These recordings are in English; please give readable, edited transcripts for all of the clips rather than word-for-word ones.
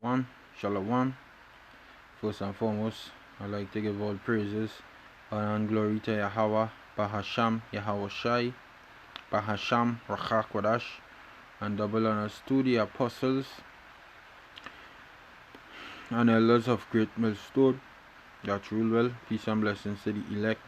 One, Shalom. First and foremost, I'd like to give all praises, honor and glory to Yahweh, Bahasham, Yahweh Shai, Bahasham, Rachak Wadash, and double honors to the apostles and elders of Great Millstone that rule well. Peace and blessings to the elect.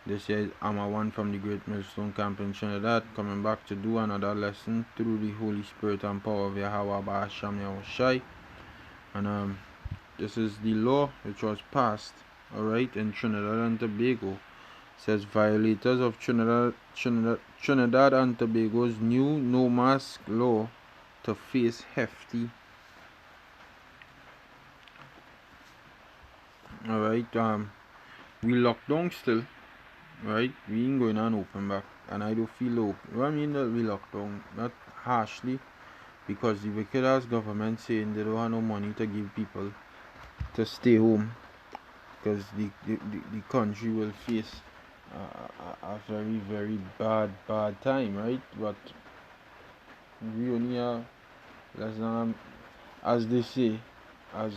This year is Amma One from the Great Millstone Camp in Trinidad, coming back to do another lesson through the Holy Spirit and power of Yahweh, Bahasham, Yahweh Shai. And this is the law which was passed, alright, in Trinidad and Tobago. It says violators of Trinidad and Tobago's new no mask law to face hefty. Alright, we locked down still, right? We ain't going on open back, and I do feel open. What I mean that we locked down, not harshly, because the wicked ass government saying they don't have no money to give people to stay home, because the country will face a very bad time, right? But we only have less than, as they say, as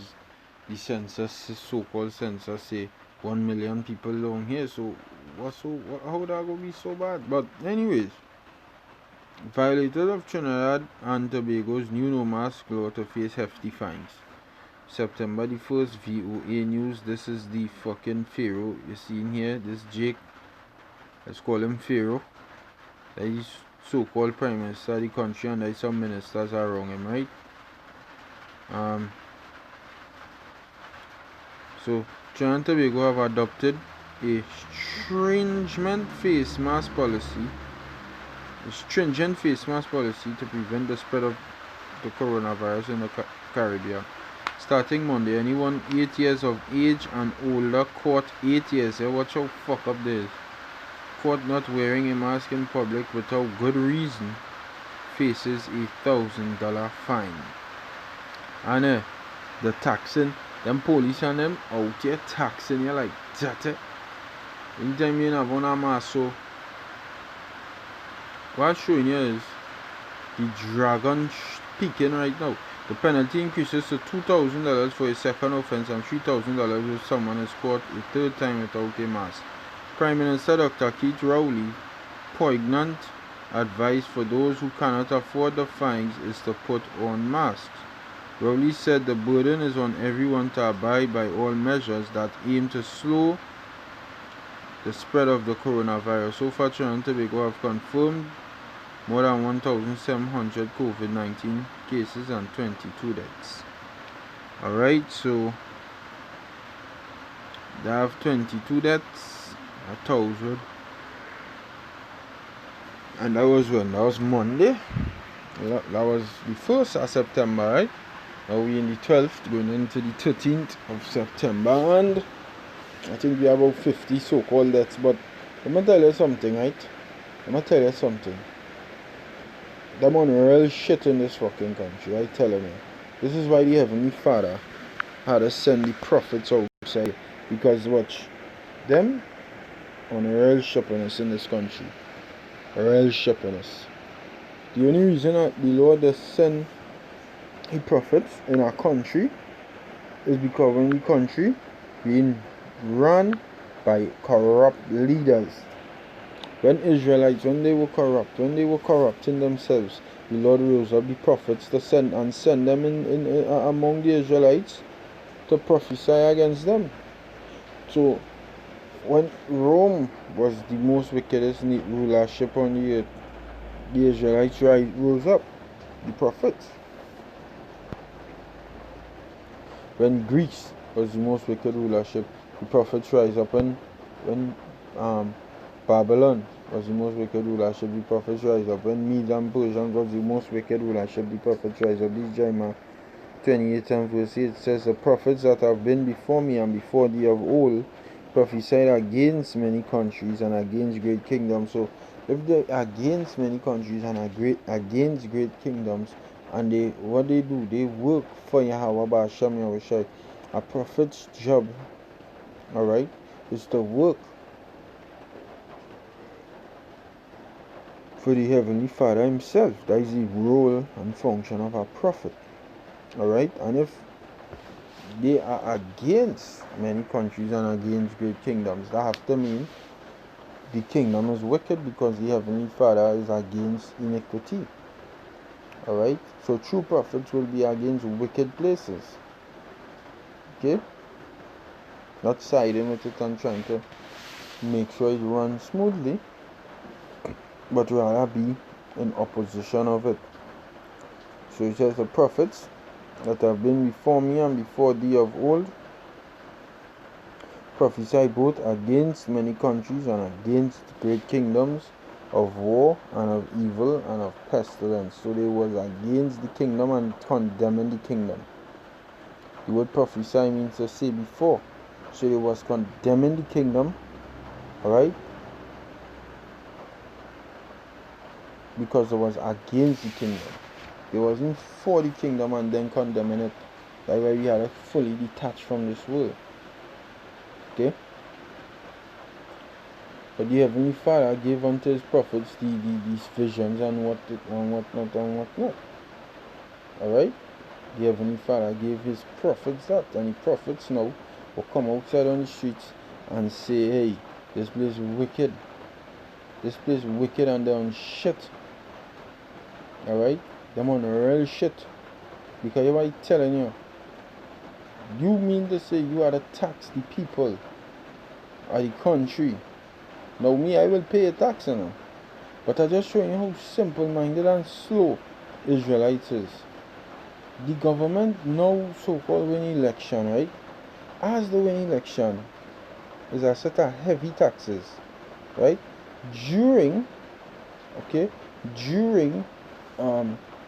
the census, so-called census say, 1 million people down here. So how that gonna be so bad? But anyways, violators of Trinidad and Tobago's new no mask law to face hefty fines. September the 1st, VOA News. This is the fucking Pharaoh you see in here. This Jake, let's call him Pharaoh. That is so-called prime minister of the country, and there some ministers around him, right? So Trinidad and Tobago have adopted a stringent face mask policy to prevent the spread of the coronavirus in the Caribbean. Starting Monday, anyone 8 years of age and older caught 8 years, watch how fuck up this, caught not wearing a mask in public without good reason faces $1,000 fine. And the taxing, them police and them out here taxing you like that. Anytime you have on a mask, so what I'm showing you is the dragon peaking right now. The penalty increases to $2,000 for a second offense and $3,000 if someone is caught a third time without a mask. Prime Minister Dr. Keith Rowley poignant advice for those who cannot afford the fines is to put on masks. Rowley said the burden is on everyone to abide by all measures that aim to slow the spread of the coronavirus. So far, Trinidad and Tobago have confirmed more than 1,700 COVID-19 cases and 22 deaths. Alright, so they have 22 deaths, 1,000. And that was when? That was Monday. That was the 1st of September, right? Now we're in the 12th, going into the 13th of September, and I think we have about 50 so-called deaths. But I'm gonna tell you something, right? Them on real shit in this fucking country, I tell you. This is why the Heavenly Father had to send the prophets outside, because watch, them on a real shippiness in this country. A real shippiness. The only reason that the Lord does send the prophets in our country is because when the country being run by corrupt leaders. When Israelites, when they were corrupting themselves, the Lord rose up the prophets to send them in among the Israelites to prophesy against them. So when Rome was the most wickedest rulership on the earth, the Israelites rose up, the prophets. When Greece was the most wicked rulership, the prophets rise up, and when Babylon was the most wicked rulership, the prophets rise up. When Medes and Persian was the most wicked rulership, the prophets rise up. This Jeremiah 28 and verse 8 says, the prophets that have been before me and before thee of old prophesied against many countries and against great kingdoms. So if they're against many countries and against great kingdoms, and what they do, they work for Yahweh Ba'asham Yahweh Shai. A prophet's job, alright, is to work for the Heavenly Father himself. That is the role and function of a prophet. Alright, and if they are against many countries and against great kingdoms, that have to mean the kingdom is wicked, because the Heavenly Father is against iniquity. Alright, so true prophets will be against wicked places. Okay, not siding with it and trying to make sure it runs smoothly, but rather be in opposition of it. So it says, the prophets that have been before me and before thee of old prophesy both against many countries and against great kingdoms, of war and of evil and of pestilence. So they was against the kingdom and condemning the kingdom. The word prophesy means to say before. So they was condemning the kingdom, alright, because it was against the kingdom. They wasn't for the kingdom and then condemning it. That's why we had to fully detached from this world. Okay? But the Heavenly Father gave unto his prophets these visions and whatnot. Alright? The Heavenly Father gave his prophets that, and the prophets now will come outside on the streets and say, hey, this place is wicked. This place is wicked and they're on shit. Alright? They're on real shit. Because everybody telling you, you mean to say you are to tax the people of the country. Now me, I will pay a tax on them. But I just showing you how simple-minded and slow Israelites is. The government now so-called win election, right? As the win election is a set of heavy taxes, right? During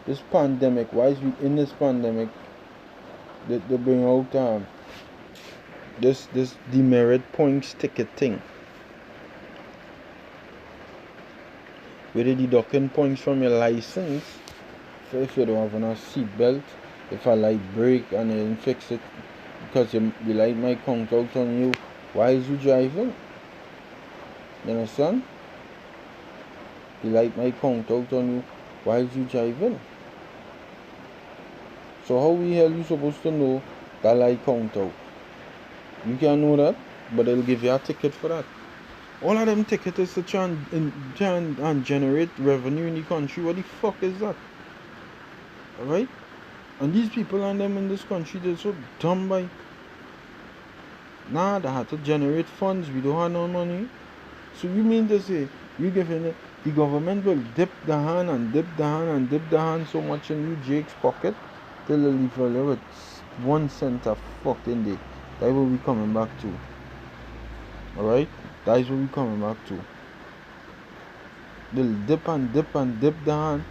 this pandemic, why is we in this pandemic, they bring out this demerit points ticket thing, where they deducting points from your license if you don't have a seat belt, if a light break and you didn't fix it, because the light might count out on you. Why is you driving? You understand? The light might count out on you. Why is you driving? So how the hell you supposed to know that light count out? You can't know that, but they'll give you a ticket for that. All of them tickets is to try and generate revenue in the country. What the fuck is that? Alright? And these people and them in this country, they're so dumb by, nah, they had to generate funds. We don't have no money. So you mean to say, you giving it, the government will dip the hand and dip the hand and dip the hand so much in you Jake's pocket till they leave you with 1 cent a fucking day. That's what we coming back to. Alright? That is what we coming back to. They'll dip and dip and dip the hand.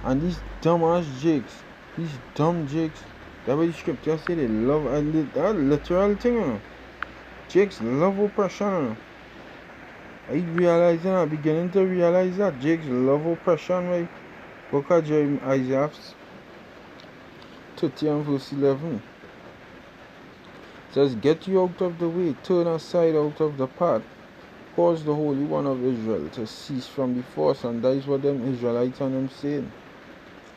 And these dumb ass Jakes, these dumb Jakes, that's what the scripture say they love, that literal thing, you know. Jakes love oppression, you know. Are you realizing, I'm beginning to realize that Jakes love oppression, right? Look at Isaiah 30 and verse 11. It says, get you out of the way, turn aside out of the path, cause the Holy One of Israel to cease from before us. And that is what them Israelites and them saying.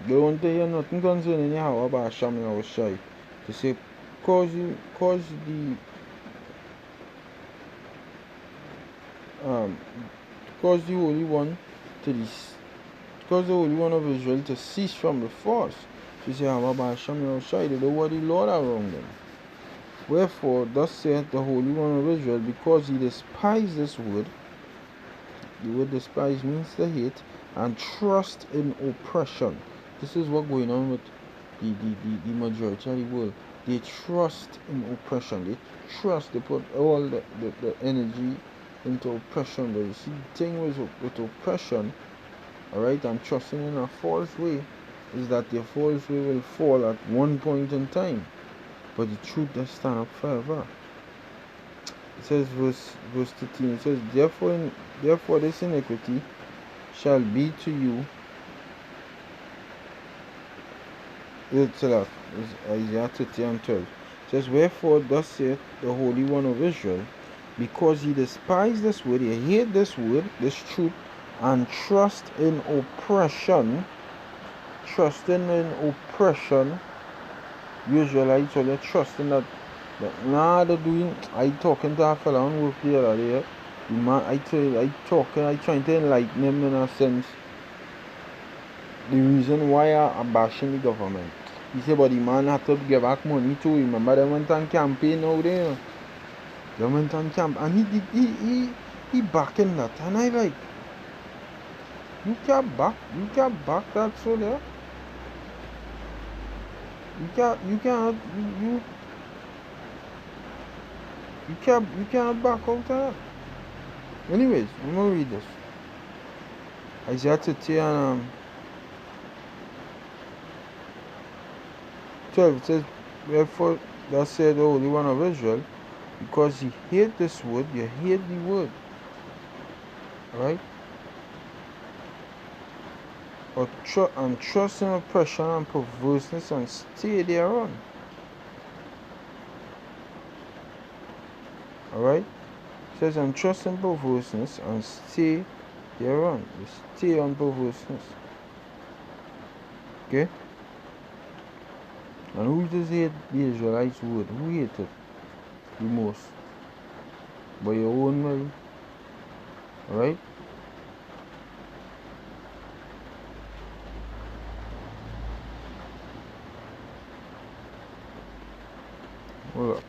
They don't want to hear nothing concerning Yahweh about Hashem and Shai. They say, cause the Holy One cause the Holy One of Israel to cease from before us. She say, Yahweh Hashem and Shai. They don't want the Lord around them. Wherefore, thus saith the Holy One of Israel, because he despised this word. The word despise means to hate, and trust in oppression. This is what's going on with the majority of the world. They trust in oppression. They put all the energy into oppression. But you see, the thing with oppression, alright, and trusting in a false way, is that your false way will fall at one point in time. But the truth does stand up forever. It says, verse 13, it says, Therefore this iniquity shall be to you. Isaiah 30 and 12. It says, Wherefore thus saith the Holy One of Israel, because ye despise this word, ye hate this word, this truth, and trust in oppression, Israelites, all you're trusting that nah, they're doing. I talking to a fella on work the other day. The man, I trying to enlighten him in a sense. The reason why I'm bashing the government. He said, but the man had to give back money too. Remember, they went on campaign out there. They went on camp, and he backing that, and I like, you can't back that soldier. You can't, you can't back out of that. Anyways, I'm gonna read this. Isaiah 30 and 12, it says, wherefore thus said the Holy One of Israel, because you hate this word, you hate the word, right? Or trust in oppression and perverseness and stay thereon. Alright? It says, and trust in perverseness and stay thereon. You stay on perverseness. Okay? And who does hate the Israelites' word? Who hates it the most? By your own will. Alright? Hold up.